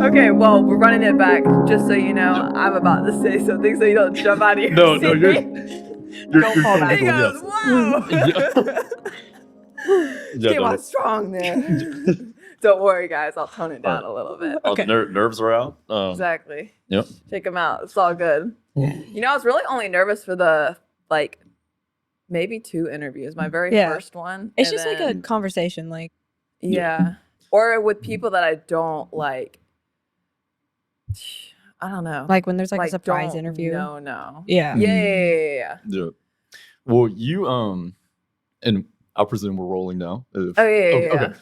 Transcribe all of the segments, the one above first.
Okay, well, we're running it back. Just so you know, Yep. I'm about to say something so you don't jump out of your No, seat. no, you're Don't fall back. He comfortable. goes, Yes. whoa! Yeah, Came no, on strong there. Don't worry, guys. I'll tone it down a little bit. Okay. Nerves are out. Exactly. Yep. Shake them out. It's all good. You know, I was really only nervous for the, like, maybe 2 interviews. My very first one. It's and just like a then- conversation, like. Yeah. Or with people that I don't like. I don't know. Like when there's like a surprise don't interview. No. Yeah. Yeah. Yeah. Well, you and I presume we're rolling now. Yeah. Okay.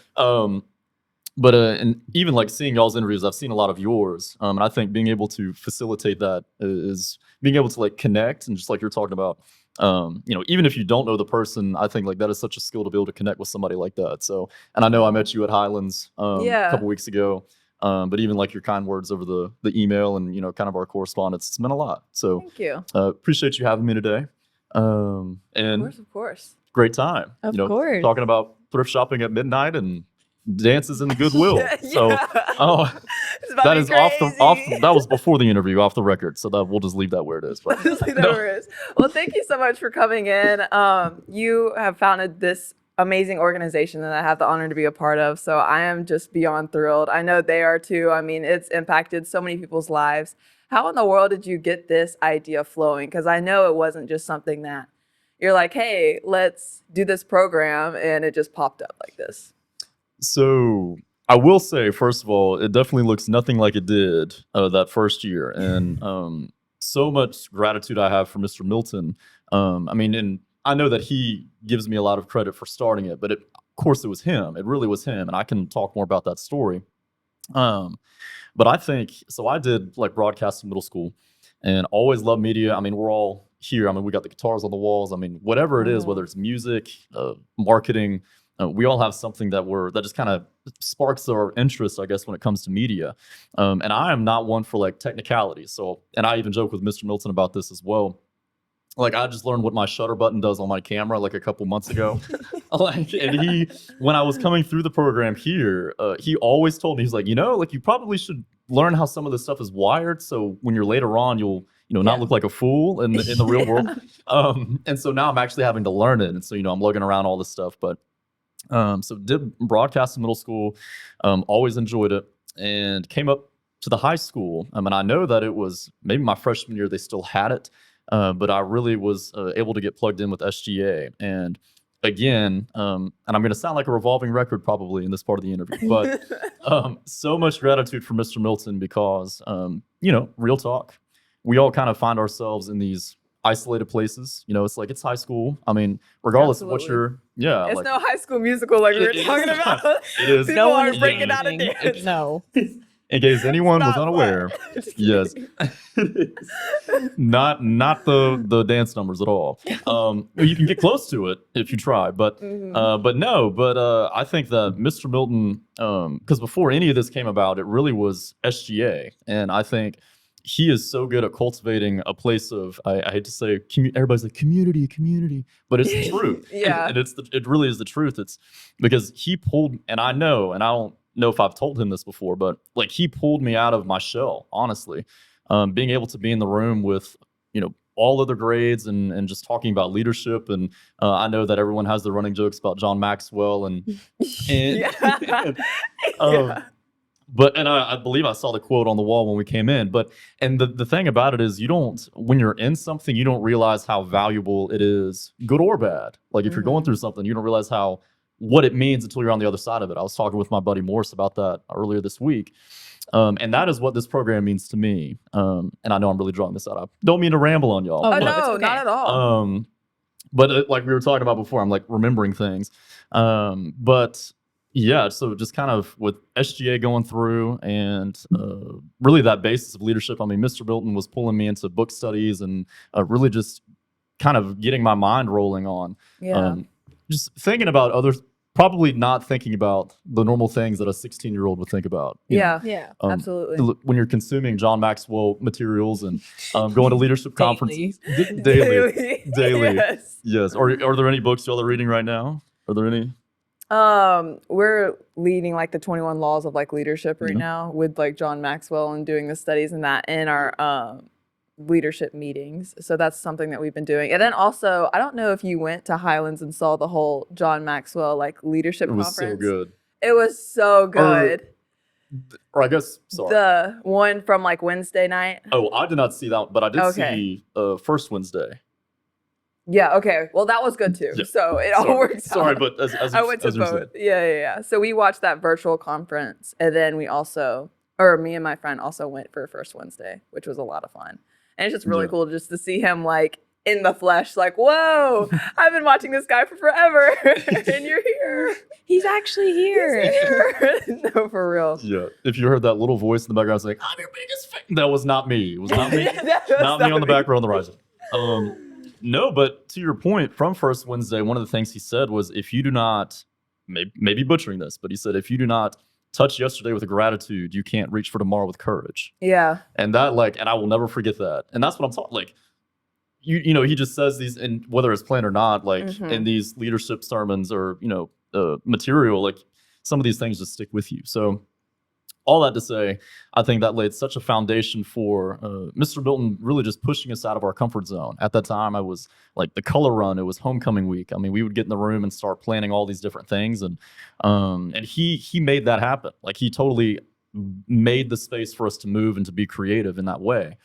But and even like seeing y'all's interviews, I've seen a lot of yours. And I think being able to facilitate that is being able to like connect and just like you're talking about. You know, even if you don't know the person, I think like that is such a skill to be able to connect with somebody like that. So, and I know I met you at Highlands a couple weeks ago. But even like your kind words over the email and, you know, kind of our correspondence, it's meant a lot. So thank you. Appreciate you having me today. And Of course. great time. Of you know, course. talking about thrift shopping at midnight and dances in the Goodwill. So that is that was before the interview, off the record. So that we'll just leave that where it is. But, Well, thank you so much for coming in. You have founded this amazing organization that I have the honor to be a part of. So I am just beyond thrilled. I know they are too. I mean, it's impacted so many people's lives. How in the world did you get this idea flowing? Because I know it wasn't just something that you're like, hey, let's do this program, and it just popped up like this. So I will say, first of all, it definitely looks nothing like it did that first year. And so much gratitude I have for Mr. Milton. I mean, and I know that he gives me a lot of credit for starting it, but of course it was him. It really was him. And I can talk more about that story. But I think, so I did like broadcast in middle school and always loved media. I mean, we're all here. I mean, we got the guitars on the walls. I mean, whatever it is, whether it's music, marketing, we all have something that just kind of sparks our interest, I guess, when it comes to media. And I am not one for like technicalities. So, and I even joke with Mr. Milton about this as well. Like I just learned what my shutter button does on my camera like a couple months ago. And when I was coming through the program here, he always told me, he's like, you know, like you probably should learn how some of this stuff is wired. So when you're later on, you'll, not look like a fool in the real world. And so now I'm actually having to learn it. And so, I'm lugging around all this stuff, but so did broadcast in middle school, always enjoyed it, and came up to the high school. And I know that it was maybe my freshman year, they still had it. But I really was able to get plugged in with SGA. And again, and I'm going to sound like a revolving record probably in this part of the interview, but so much gratitude for Mr. Milton because, real talk, we all kind of find ourselves in these isolated places. It's like it's high school. I mean, regardless of what you're, it's like, no High School Musical like we were talking about. It is. People are breaking out of dance. No. In case anyone was unaware, yes, not the dance numbers at all. You can get close to it if you try, but I think that Mr. Milton, because before any of this came about, it really was SGA, and I think he is so good at cultivating a place of, I hate to say, everybody's like community, but it's the truth. and it really is the truth. It's because he pulled, and I don't know if I've told him this before, but like he pulled me out of my shell, honestly. Being able to be in the room with, all other grades and just talking about leadership. And I know that everyone has the running jokes about John Maxwell and but I believe I saw the quote on the wall when we came in. And the thing about it is when you're in something, you don't realize how valuable it is, good or bad. Like if you're going through something, you don't realize what it means until you're on the other side of it. I was talking with my buddy Morris about that earlier this week. And that is what this program means to me. And I know I'm really drawing this out. I don't mean to ramble on y'all. Oh, no, not at all. But like we were talking about before, I'm like remembering things. But yeah, so just kind of with SGA going through and really that basis of leadership. I mean, Mr. Milton was pulling me into book studies and really just kind of getting my mind rolling on. Just thinking about others, probably not thinking about the normal things that a 16-year-old would think about. Absolutely. When you're consuming John Maxwell materials and going to leadership conferences daily. Yes. Yes. Are there any books y'all are reading right now? Are there any? We're leading like the 21 laws of like leadership right Yeah. now with like John Maxwell and doing the studies and that in our leadership meetings. So that's something that we've been doing. And then also, I don't know if you went to Highlands and saw the whole John Maxwell like leadership It was conference. so good. It was so good. Or I guess, sorry. The one from like Wednesday night. Oh, I did not see that, but I did Okay. see first Wednesday. Yeah, okay. Well, that was good too. Yeah. So it all works out. Sorry, but as I went to as you both. said. Yeah. So we watched that virtual conference, and then we also, or me and my friend also went for First Wednesday, which was a lot of fun. And it's just really Yeah. cool just to see him like in the flesh, like, whoa, I've been watching this guy for forever, and you're here. He's actually here. He's here. No, for real. Yeah. If you heard that little voice in the background saying, "I'm your biggest fan," that was not me. It was not me. That was not me on the back row on the rising. No, but to your point, from First Wednesday, one of the things he said was, if you do not, maybe butchering this, but he said, if you do not touch yesterday with gratitude, you can't reach for tomorrow with courage. Yeah. And that, like, and I will never forget that. And that's what I'm talking, like, you know, he just says these, and whether it's planned or not, like in these leadership sermons or, you know, material, like some of these things just stick with you. So all that to say, I think that laid such a foundation for Mr. Milton really just pushing us out of our comfort zone. At that time, I was like the color run. It was homecoming week. I mean, we would get in the room and start planning all these different things, and he made that happen. Like he totally made the space for us to move and to be creative in that way.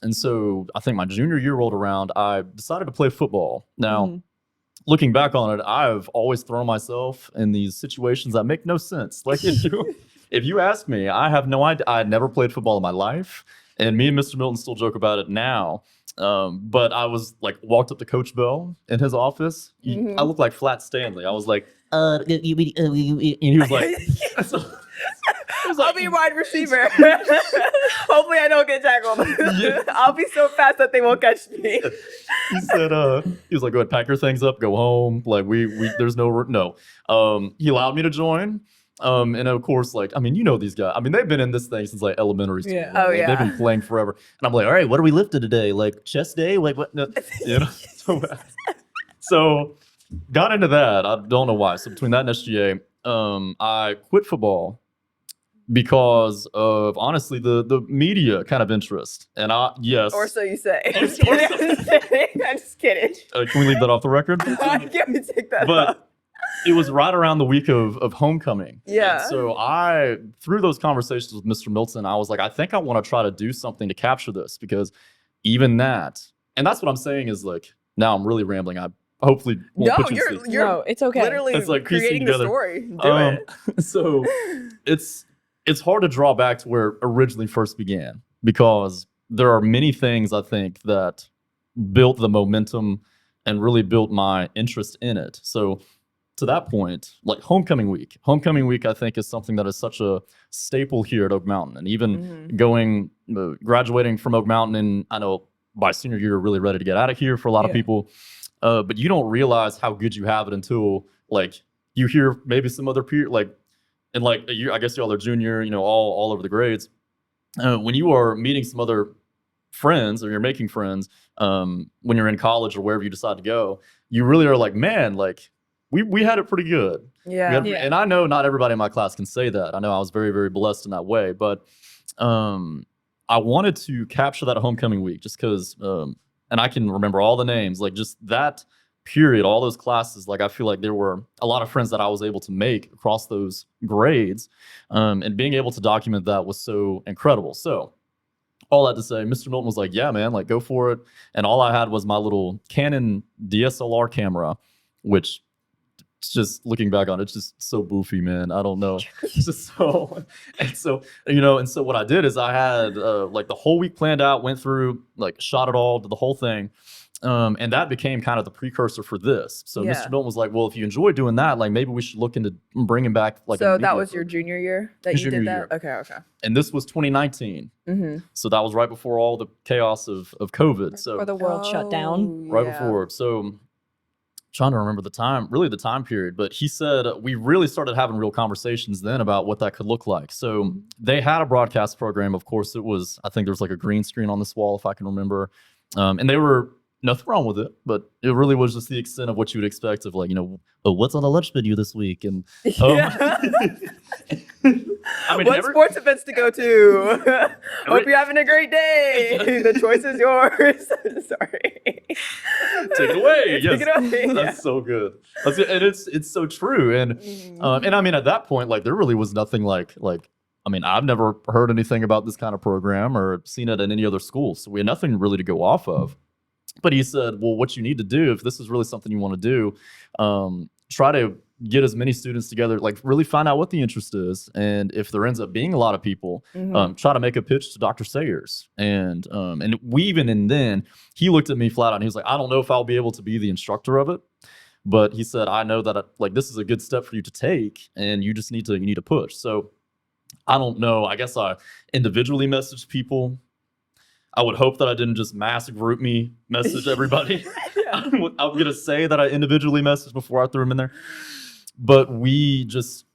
And so I think my junior year rolled around. I decided to play football. Now, looking back on it, I've always thrown myself in these situations that make no sense. Like if you ask me, I have no idea. I never played football in my life. And me and Mr. Milton still joke about it now. But I was like, walked up to Coach Bell in his office. I looked like Flat Stanley. I was like, and he was like, I'll be wide receiver. Hopefully I don't get tackled. Yeah. I'll be so fast that they won't catch me. He said, he was like, go ahead, pack your things up, go home. Like there's no. He allowed me to join. And of course, like, I mean, you know, these guys, I mean, they've been in this thing since like elementary school. Yeah. Oh, Like, yeah. They've been playing forever. And I'm like, all right, what are we lifting today? Like chest day? Like what? No. You know? So got into that. I don't know why. So between that and SGA, I quit football because of honestly the media kind of interest. And yes. Or so you say. Or I'm so- kidding. I'm just kidding. Can we leave that off the record? Can we take that But off? it was right around the week of homecoming. Yeah. And so through those conversations with Mr. Milton, I was like, I think I want to try to do something to capture this, because even that, and that's what I'm saying is like, now I'm really rambling. I hopefully won't No, put you to sleep. you're No, it's okay. literally It's like piecing creating the together. story. Do it. So it's hard to draw back to where it originally first began, because there are many things I think that built the momentum and really built my interest in it. So to that point, like homecoming week, I think is something that is such a staple here at Oak Mountain. And even graduating from Oak Mountain, and I know by senior year, you're really ready to get out of here for a lot of people. But you don't realize how good you have it until like you hear maybe some other peer, like, and like I guess y'all are junior, you know, all over the grades. When you are meeting some other friends, or you're making friends, when you're in college or wherever you decide to go, you really are like, man, like we had it pretty good. Yeah. And I know not everybody in my class can say that. I know I was very, very blessed in that way, but I wanted to capture that homecoming week just because, and I can remember all the names, like just that period, all those classes. Like I feel like there were a lot of friends that I was able to make across those grades, and being able to document that was so incredible. So all that to say, Mr. Milton was like, yeah, man, like go for it. And all I had was my little Canon DSLR camera, which, it's just looking back on it, it's just so goofy, man. I don't know. It's just so, and so, you know, and so what I did is I had like the whole week planned out, went through, like shot it all, did the whole thing. And that became kind of the precursor for this. So Yeah. Mr. Milton was like, well, if you enjoy doing that, like maybe we should look into bringing back like So a that media was your program. junior year that you Junior did that? year. Okay. And this was 2019. Mm-hmm. So that was right before all the chaos of COVID. So Or the world shut down. right before. So trying to remember the time period, but he said we really started having real conversations then about what that could look like. So they had a broadcast program. Of course, I think there was like a green screen on this wall, if I can remember. And they were nothing wrong with it, but it really was just the extent of what you would expect of like, oh, what's on the lunch menu this week? And Yeah. I mean, What sports events to go to? Hope you're having a great day. The choice is yours. Sorry. Take it away. Take it away. That's so good. And it's so true. And I mean, at that point, like there really was nothing like. I mean, I've never heard anything about this kind of program or seen it in any other school, so we had nothing really to go off of. But he said, well, what you need to do, if this is really something you want to do, try to get as many students together, like really find out what the interest is. And if there ends up being a lot of people, try to make a pitch to Dr. Sayers. And then he looked at me flat out and he was like, I don't know if I'll be able to be the instructor of it. But he said, I know that this is a good step for you to take and you just need to push. So I don't know. I guess I individually messaged people. I would hope that I didn't just mass group me message everybody. I'm going to say that I individually messaged before I threw them in there. But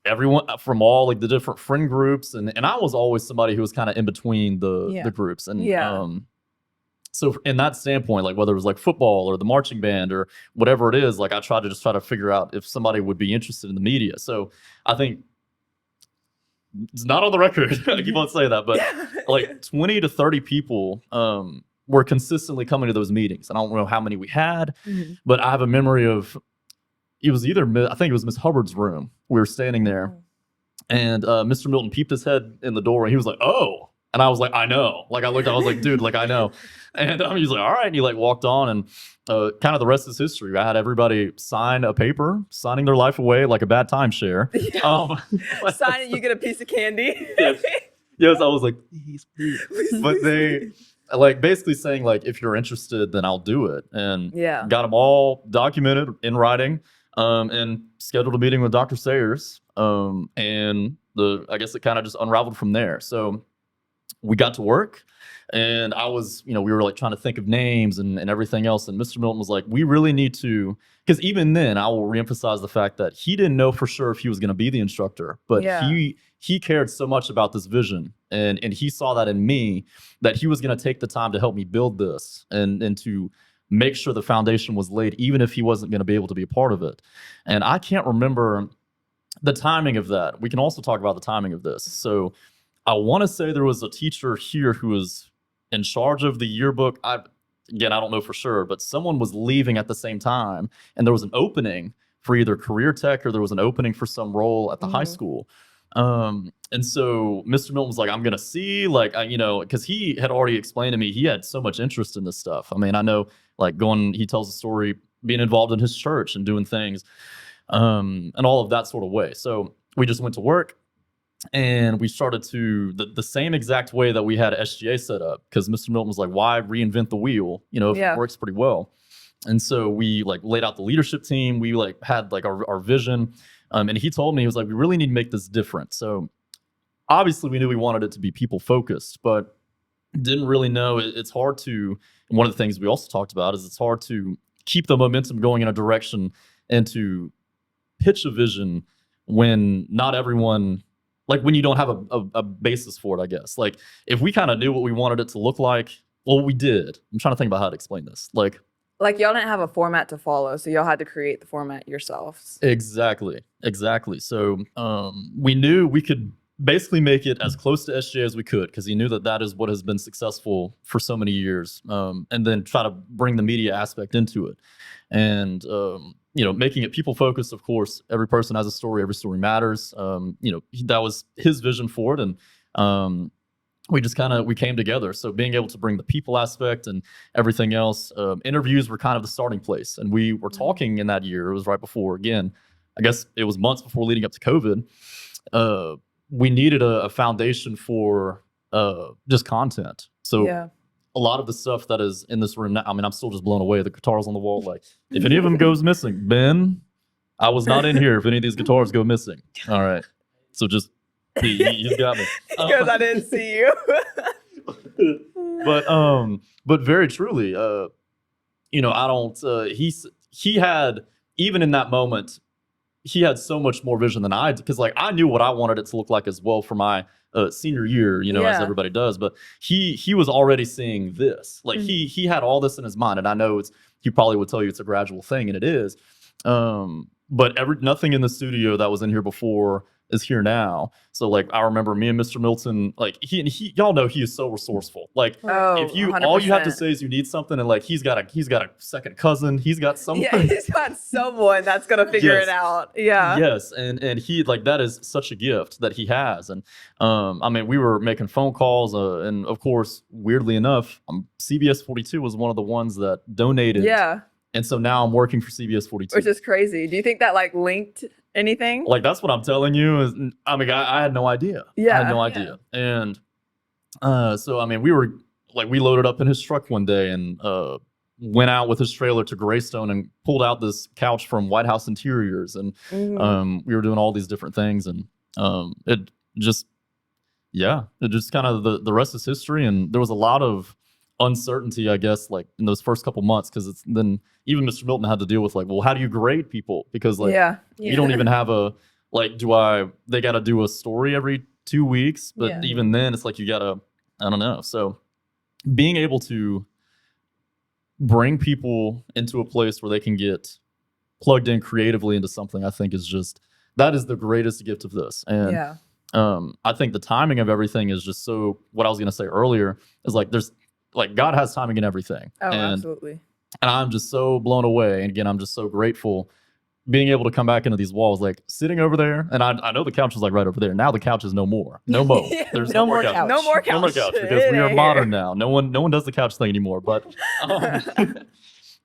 everyone from all like the different friend groups. And I was always somebody who was kind of in between the groups. And so in that standpoint, like whether it was like football or the marching band or whatever it is, like I try to figure out if somebody would be interested in the media. So I think it's not on the record. I keep on saying that, but like 20 to 30 people were consistently coming to those meetings. And I don't know how many we had, but I have a memory of I think it was Miss Hubbard's room. We were standing there and Mr. Milton peeped his head in the door and he was like, oh. And I was like, I know. Like I looked, I was like, dude, like I know. And he was like, all right. And he like walked on and kind of the rest is history. I had everybody sign a paper, signing their life away like a bad timeshare. Sign it, you get a piece of candy. Yes, I was like, please. But they like basically saying like, if you're interested, then I'll do it. And got them all documented in writing and scheduled a meeting with Dr. Sayers. And I guess it kind of just unraveled from there. So we got to work and I was, we were like trying to think of names and everything else. And Mr. Milton was like, we really need to, because even then I will reemphasize the fact that he didn't know for sure if he was going to be the instructor, but he cared so much about this vision and he saw that in me that he was going to take the time to help me build this and to make sure the foundation was laid, even if he wasn't going to be able to be a part of it. And I can't remember the timing of that. We can also talk about the timing of this. So I want to say there was a teacher here who was in charge of the yearbook. I don't know for sure, but someone was leaving at the same time. And there was an opening for either career tech or there was an opening for some role at the high school. And so Mr. Milton was like, I'm going to see, like, because he had already explained to me, he had so much interest in this stuff. I mean, I know, like, he tells a story, being involved in his church and doing things, and all of that sort of way. So we just went to work. And we started to the same exact way that we had SGA set up because Mr. Milton was like, why reinvent the wheel? If it works pretty well. And so we like laid out the leadership team. We like had like our vision. And he told me, he was like, we really need to make this different. So obviously we knew we wanted it to be people focused, but didn't really know it's hard to, one of the things we also talked about is it's hard to keep the momentum going in a direction and to pitch a vision when not everyone, like when you don't have a basis for it, I guess. Like if we kind of knew what we wanted it to look like, well, we did. I'm trying to think about how to explain this. Like y'all didn't have a format to follow, so y'all had to create the format yourselves. Exactly. So we knew we could basically make it as close to SGA as we could because he knew that is what has been successful for so many years. And then try to bring the media aspect into it. And making it people focused, of course, every person has a story, every story matters. That was his vision for it. And we came together. So being able to bring the people aspect and everything else, interviews were kind of the starting place. And we were talking in that year, it was right before, again, I guess it was months before leading up to COVID. We needed a foundation for just content. So a lot of the stuff that is in this room now, I mean, I'm still just blown away. The guitars on the wall, like, if any of them goes missing, Ben, I was not in here if any of these guitars go missing. All right. So just, you got me. Because I didn't see you. But very truly, I don't, he had, even in that moment, he had so much more vision than I did. Because, like, I knew what I wanted it to look like as well for my senior year, you know, as Yeah. everybody does. But he was already seeing this. Like he had all this in his mind, and I know he probably would tell you it's a gradual thing, and it is. But nothing in the studio that was in here before is here now. So like I remember me and Mr. Milton, like he y'all know he is so resourceful. Like Oh, if you all you have to 100%. say is you need something, and like he's got a second cousin, he's got someone. Yeah, he's got someone that's gonna figure Yes. it out. Yeah. Yes, and he like that is such a gift that he has, and I mean we were making phone calls, and of course weirdly enough, CBS 42 was one of the ones that donated, Yeah. and so now I'm working for CBS 42. Which is crazy. Do you think that like linked anything? Like that's what I'm telling you. Is I mean I had no idea. I Yeah, had no idea, and so I mean we loaded up in his truck one day and went out with his trailer to Greystone and pulled out this couch from White House Interiors, and we were doing all these different things, and it just kind of the rest is history. And there was a lot of uncertainty, I guess, like in those first couple months, because then even Mr. Milton had to deal with like, well, how do you grade people? Because like yeah. you don't even have a like, they got to do a story every 2 weeks, but Yeah. even then it's like you gotta, I don't know. So being able to bring people into a place where they can get plugged in creatively into something, I think that is the greatest gift of this. And Yeah. I think the timing of everything is just so, what I was going to say earlier is like, there's like, God has timing in everything. Oh, and absolutely. I'm just so blown away. And again, I'm just so grateful being able to come back into these walls, like sitting over there. And I know the couch is like right over there. Now the couch is no more. No more. Yeah. There's No more couch. No more No more couch. couch, because we are modern now. No one does the couch thing anymore. But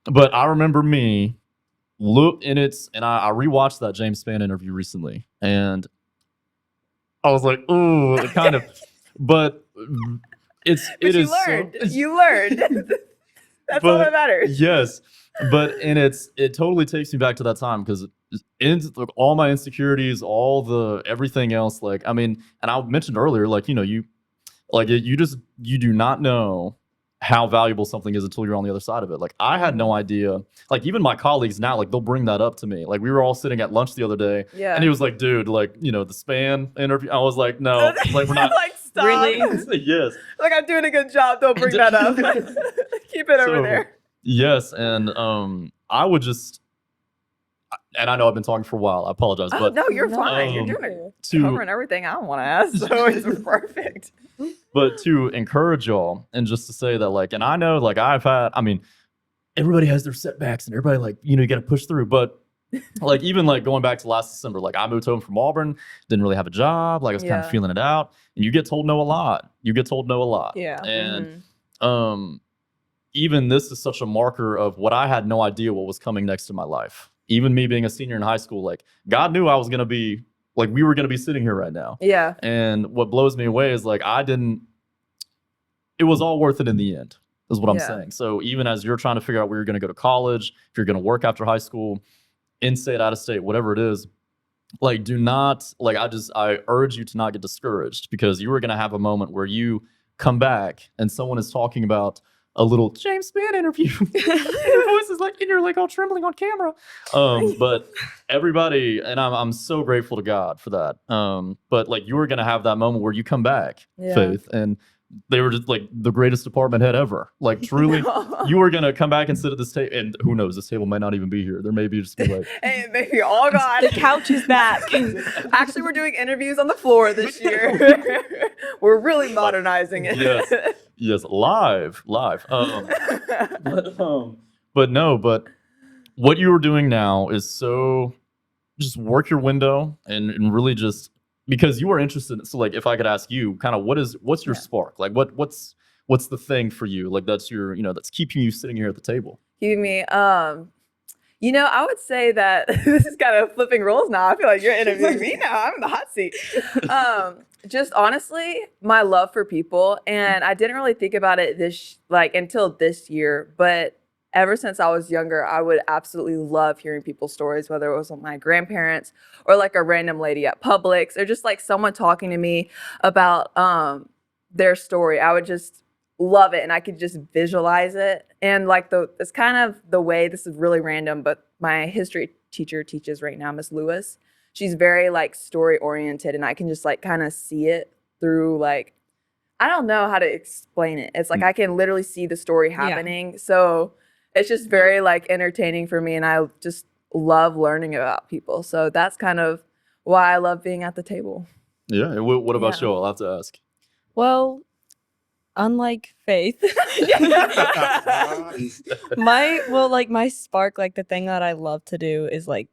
but I remember me and I rewatched that James Spann interview recently, and I was like, ooh, it kind of, but it But you is learned. so, You learned. That's all But- that matters. yes, but it totally takes me back to that time, because like, all my insecurities, everything else, like I mean, and I mentioned earlier, like you know, you do not know how valuable something is until you're on the other side of it. Like I had no idea. Like even my colleagues now, like they'll bring that up to me. Like we were all sitting at lunch the other day, Yeah. and he was like, "Dude, like you know the Spann interview." I was like, "No, like we're not." like stop. Really? Yes. Like I'm doing a good job. Don't bring that up. Keep it over So, there. Yes, and I would just, and I know I've been talking for a while. I apologize, Oh, but no, you're fine. You're um, doing it. to Covering everything I don't want to ask, so it's perfect. but to encourage y'all, and just to say that, like, and I know, like, I mean, everybody has their setbacks, and everybody, like, you know, you got to push through. But like, even like going back to last December, like, I moved home from Auburn, didn't really have a job, like, I was kind Yeah. of feeling it out, and you get told no a lot. You get told no a lot. Yeah. And Mhm. even this is such a marker of what I had no idea what was coming next in my life. Even me being a senior in high school, like God knew I was going to be, like we were going to be sitting here right now. Yeah. And what blows me away is like, it was all worth it in the end, is what I'm Yeah. saying. So even as you're trying to figure out where you're going to go to college, if you're going to work after high school, in-state, out-of-state, whatever it is, like do not, like I urge you to not get discouraged, because you are going to have a moment where you come back and someone is talking about a little James Spann interview. Your voice is like, and you're like all trembling on camera. But everybody, and I'm so grateful to God for that. But like you are gonna have that moment where you come back, Yeah. Faith, and they were just like the greatest department head ever. Like truly, you are gonna come back and sit at this table, and who knows, this table might not even be here. There may be just be like, Hey, baby, oh God. The couch is back. Actually, we're doing interviews on the floor this year. We're really modernizing it. yes, live. But what you are doing now is so, just work your window and really just, because you are interested. So like, if I could ask you kind of what's your Yeah. spark? Like what's the thing for you? Like that's your, that's keeping you sitting here at the table. Give me, I would say that this is kind of flipping roles now. I feel like you're interviewing me now. I'm in the hot seat. Just honestly, my love for people, and I didn't really think about it until this year, but ever since I was younger, I would absolutely love hearing people's stories, whether it was with my grandparents or like a random lady at Publix or just like someone talking to me about their story. I would just love it, and I could just visualize it. And like it's kind of the way, this is really random, but my history teacher teaches right now, Miss Lewis. She's very like story oriented, and I can just like kind of see it through like, I don't know how to explain it. It's like I can literally see the story happening. So it's just very like entertaining for me, and I just love learning about people. So that's kind of why I love being at the table. Yeah. And what about you? I'll have to ask. Well, unlike Faith, my spark, like the thing that I love to do is like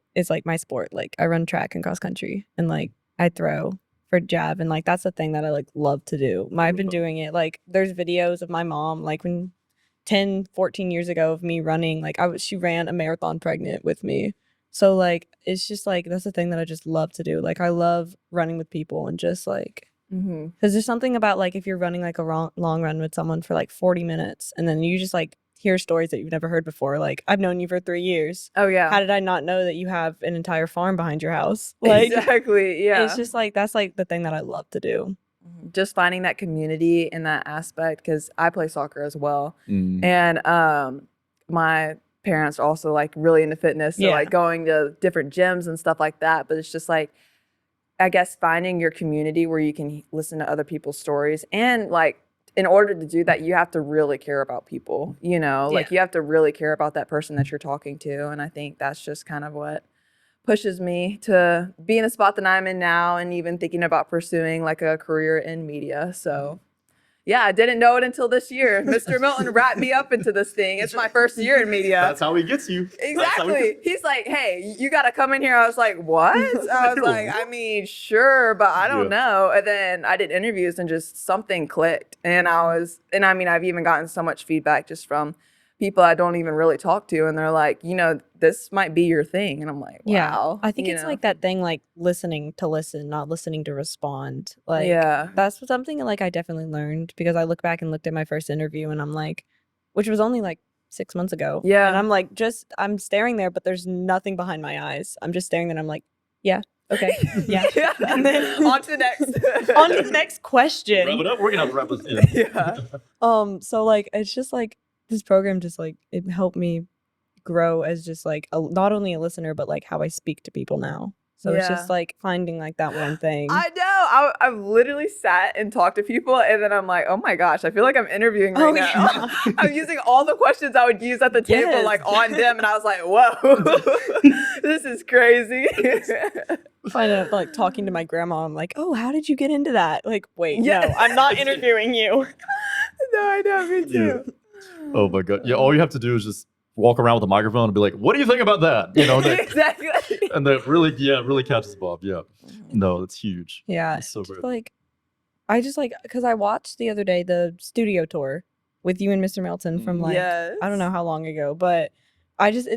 my sport. Like I run track and cross country, and like I throw for jav, and like that's the thing that I like love to do. I've been doing it. Like there's videos of my mom like when 10, 14 years ago of me running. Like she ran a marathon pregnant with me. So like it's just like that's the thing that I just love to do. Like I love running with people and just like because there's something about like if you're running like a long run with someone for like 40 minutes and then you just like hear stories that you've never heard before. Like I've known you for 3 years. Oh yeah. How did I not know that you have an entire farm behind your house? Like exactly. Yeah. it's just like that's like the thing that I love to do. Just finding that community in that aspect, because I play soccer as well, and my parents are also like really into fitness, so like going to different gyms and stuff like that. But it's just like, I guess, finding your community where you can listen to other people's stories, and like in order to do that, you have to really care about people. You know, like you have to really care about that person that you're talking to, and I think that's just kind of what pushes me to be in the spot that I'm in now, and even thinking about pursuing like a career in media. So yeah, I didn't know it until this year. Mr. Milton wrapped me up into this thing. It's my first year in media. That's how he gets you. Exactly. He's like, hey, you got to come in here. I was like, what? I was like, I mean, sure, but I don't know. And then I did interviews and just something clicked. And I mean, I've even gotten so much feedback just from people I don't even really talk to, and they're like, you know, this might be your thing. And I'm like, wow. I think it's like that thing, like listening to listen, not listening to respond. Like, yeah, that's something like I definitely learned, because I look back and looked at my first interview and I'm like, which was only like 6 months ago. Yeah. And I'm like, I'm staring there, but there's nothing behind my eyes. I'm just staring there and I'm like, yeah. Okay. Yeah. And then on to the next. On to the next question. Wrap it up. We're gonna have to wrap this in. Yeah. So like it's just like this program just like it helped me grow as just like not only a listener, but like how I speak to people now. So it's just like finding like that one thing. I know. I've literally sat and talked to people, and then I'm like, oh my gosh, I feel like I'm interviewing right now. I'm using all the questions I would use at the table, like on them, and I was like, whoa, this is crazy. Find out like talking to my grandma, I'm like, oh, how did you get into that? Like, wait, no, I'm not interviewing you. No, I know, me too. Yeah. Oh my god. Yeah, all you have to do is just walk around with a microphone and be like, what do you think about that? You know, exactly. And that really catches Bob. Yeah. No, that's huge. Yeah. That's so just like I just like because I watched the other day the studio tour with you and Mr. Melton from like I don't know how long ago, but I just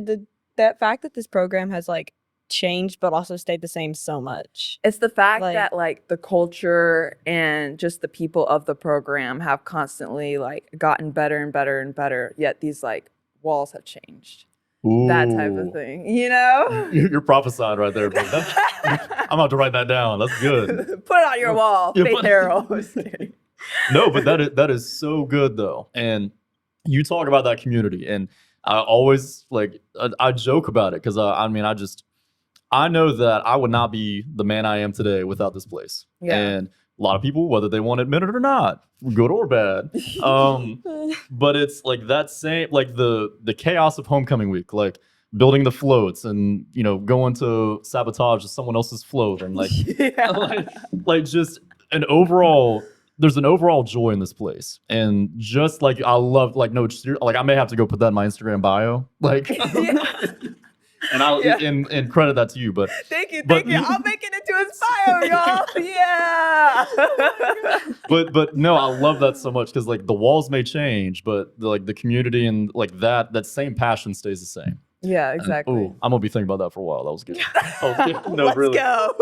that fact that this program has like changed but also stayed the same so much. It's the fact that like the culture and just the people of the program have constantly like gotten better and better and better, yet these like walls have changed. Ooh. That type of thing, you know? You're prophesying right there, bro. I'm about to write that down. That's good. Put it on your wall, Faith Harrell. No, but that is so good though. And you talk about that community, and I always like I joke about it because I know that I would not be the man I am today without this place. Yeah. And a lot of people, whether they want to admit it or not, good or bad, but it's like that same, like the chaos of homecoming week, like building the floats and, you know, going to sabotage someone else's float and like, like just an overall, there's an overall joy in this place. And just like, I love, like, no, like I may have to go put that in my Instagram bio. Like, and I'll and credit that to you, but thank you. I'll make it into his bio, y'all. Yeah. but no, I love that so much because like the walls may change, but the community and like that same passion stays the same. Yeah, exactly. And, I'm gonna be thinking about that for a while. That was good. No, Let's really. go.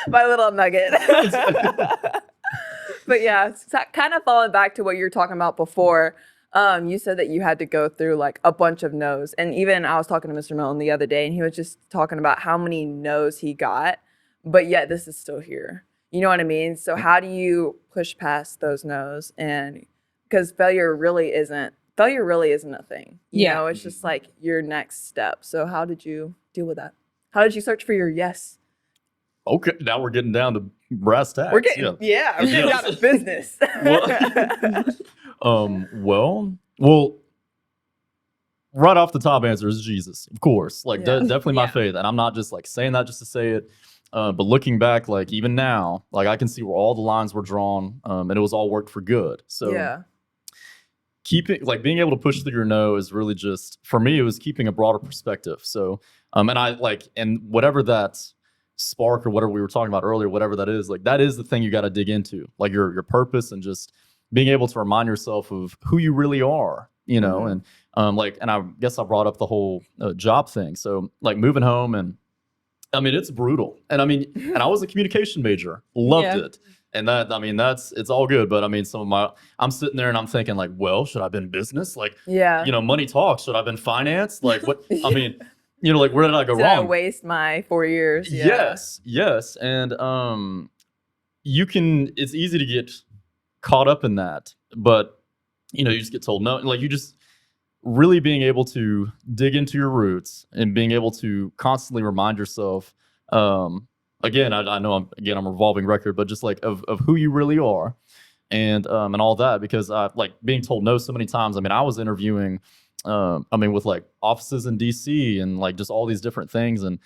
My little nugget. But yeah, it's kind of falling back to what you were talking about before. You said that you had to go through like a bunch of no's. And even I was talking to Mr. Milton the other day, and he was just talking about how many no's he got, but yet this is still here. You know what I mean? So how do you push past those no's? And because failure really isn't a thing. You know, it's just like your next step. So how did you deal with that? How did you search for your yes? Okay, now we're getting down to brass tacks. We're getting we're getting Yeah. out of business. Well, right off the top answer is Jesus, of course. Like Yeah. definitely my Yeah. faith, and I'm not just like saying that just to say it. But looking back, like even now, like I can see where all the lines were drawn, and it was all worked for good. So Yeah. keeping like being able to push through your no is really just for me. It was keeping a broader perspective. So and I like and whatever that spark or whatever we were talking about earlier, whatever that is, like that is the thing you got to dig into, like your purpose and just being able to remind yourself of who you really are, you know. Mhm. And like, and I guess I brought up the whole job thing. So like moving home, and I mean it's brutal, and I mean, and I was a communication major, loved Yeah. it. And that, I mean, it's all good. But I mean, I'm sitting there and I'm thinking like, well, should I have been business? Like, Yeah. you know, money talks. Should I have been finance? Like what, I mean, you know, like where did I go Did I wrong? waste my 4 years? Yeah. Yes. And it's easy to get caught up in that, but you know, you just get told no. Like you just really being able to dig into your roots and being able to constantly remind yourself, again, I know I'm a revolving record, but just like of who you really are, and all that, because like being told no so many times. I mean, I was interviewing, I mean, with like offices in DC and like just all these different things, and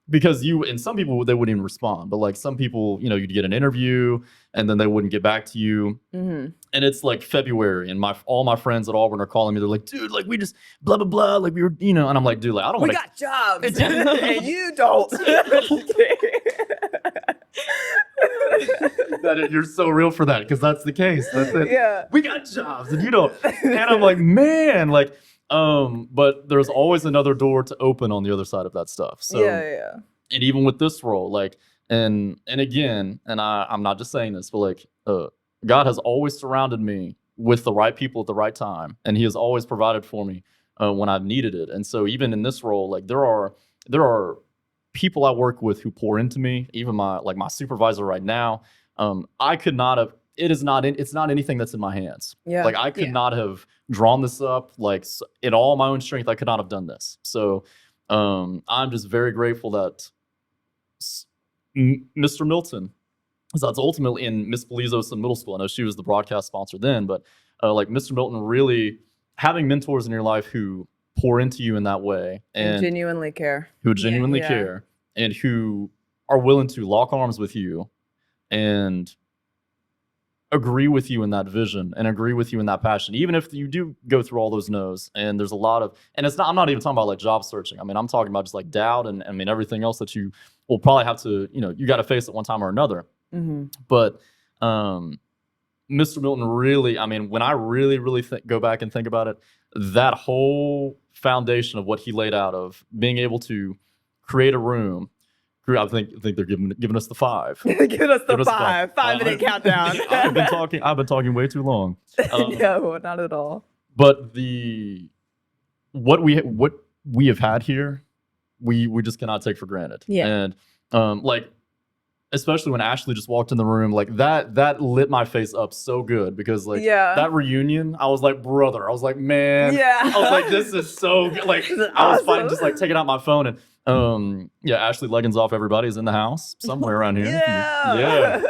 because some people they wouldn't even respond, but like some people, you know, you'd get an interview and then they wouldn't get back to you. Mhm. And it's like February, and all my friends at Auburn are calling me. They're like, dude, like we just blah blah blah, like we were, you know. And I'm like, dude, like I don't We want got jobs, and you don't. You're so real for that, because that's the case. That's it. Yeah. We got jobs, and you don't. And I'm like, man, like, but there's always another door to open on the other side of that stuff. So Yeah. and even with this role, like, and again, and I'm not just saying this, but like, God has always surrounded me with the right people at the right time, and He has always provided for me when I've needed it. And so even in this role, like there are people I work with who pour into me. Even my supervisor right now, I could not have. It's not anything that's in my hands. Yeah. Like I could Yeah. not have drawn this up like in all my own strength. I could not have done this. So I'm just very grateful that Mr. Milton, so that's ultimately in Miss Belizos in middle school. I know she was the broadcast sponsor then, but like Mr. Milton, really having mentors in your life who pour into you in that way and genuinely care. who genuinely Yeah. care and who are willing to lock arms with you and agree with you in that vision and agree with you in that passion, even if you do go through all those no's. And there's a lot of, and it's not, I'm not even talking about like job searching. I mean, I'm talking about just like doubt and I mean, everything else that you will probably have to, you know, you got to face at one time or another. Mm-hmm. But Mr. Milton really, I mean, when I really go back and think about it, that whole foundation of what he laid out of being able to create a room, I think they're giving us the 5. Give us the Give us the 5. 5-minute countdown. I've been talking way too long. No, not at all. But what we have had here, we just cannot take for granted. Yeah. And like, especially when Ashley just walked in the room, like that lit my face up so good, because like that reunion, I was like, brother, I was like, man, I was like, this is so good. Like I was fine just like taking out my phone and Ashley Leggins off everybody's in the house somewhere around here. Yeah.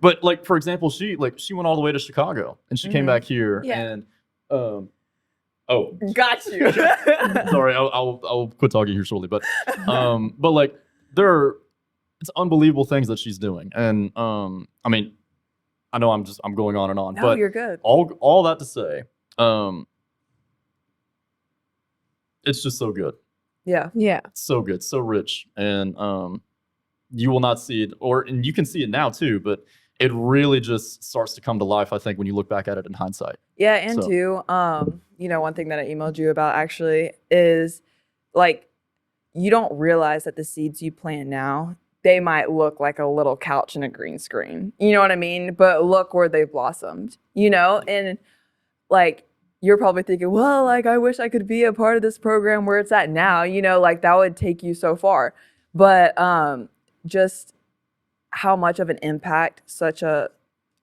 But like for example, she went all the way to Chicago and she came back here and got you. sorry, I'll quit talking here shortly, but like it's unbelievable things that she's doing. And I mean, I know I'm going on and on, No, but you're good. All that to say, it's just so good. Yeah. It's so good, so rich. And you will not see it, and you can see it now too, but it really just starts to come to life, I think, when you look back at it in hindsight. Yeah, and too, you know, one thing that I emailed you about actually is like, you don't realize that the seeds you plant now, they might look like a little couch and a green screen. You know what I mean? But look where they blossomed, you know? And like, you're probably thinking, well, like, I wish I could be a part of this program where it's at now, you know, like that would take you so far. But just how much of an impact such a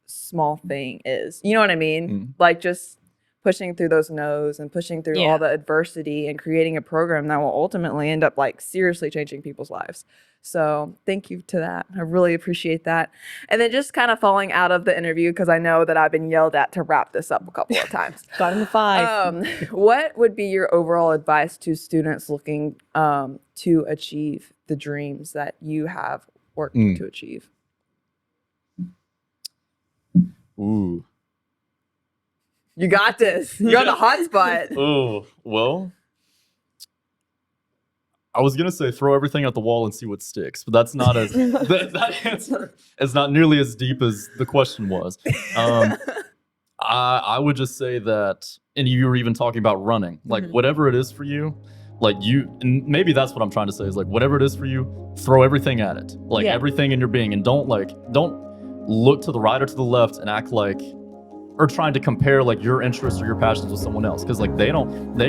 small thing is, you know what I mean? Like just pushing through those no's and pushing through Yeah. all the adversity and creating a program that will ultimately end up like seriously changing people's lives. So thank you to that. I really appreciate that. And then just kind of falling out of the interview, because I know that I've been yelled at to wrap this up a couple of times. Got him to 5. What would be your overall advice to students looking to achieve the dreams that you have worked to achieve? Ooh. You got this. You're on the hot spot. Oh, well, I was gonna say throw everything at the wall and see what sticks, but that's not as that answer is not nearly as deep as the question was. I would just say that, and you were even talking about running, like whatever it is for you, like and maybe that's what I'm trying to say is like whatever it is for you, throw everything at it, like everything in your being, and don't look to the right or to the left and act like, or trying to compare like your interests or your passions with someone else, because like they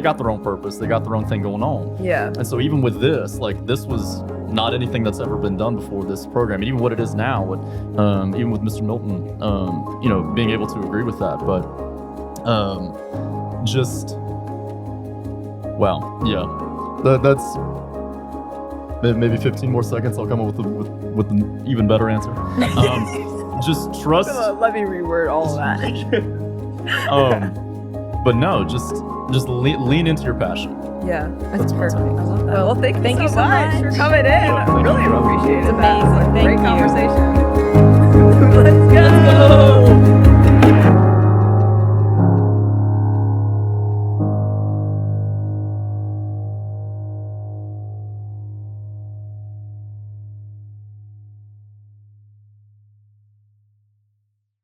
got their own purpose, they got their own thing going on. Yeah. And so even with this, like this was not anything that's ever been done before, this program, and even what it is now, even with Mr. Milton, being able to agree with that, but that's maybe 15 more seconds. I'll come up with an even better answer. Just trust. Let me reword all of that. But no, just lean into your passion. Yeah, That's perfect. I love that. well, thank you so much for much. coming in. Yeah, I thank really you. appreciate it. It's amazing. Great Thank you. conversation. Let's go.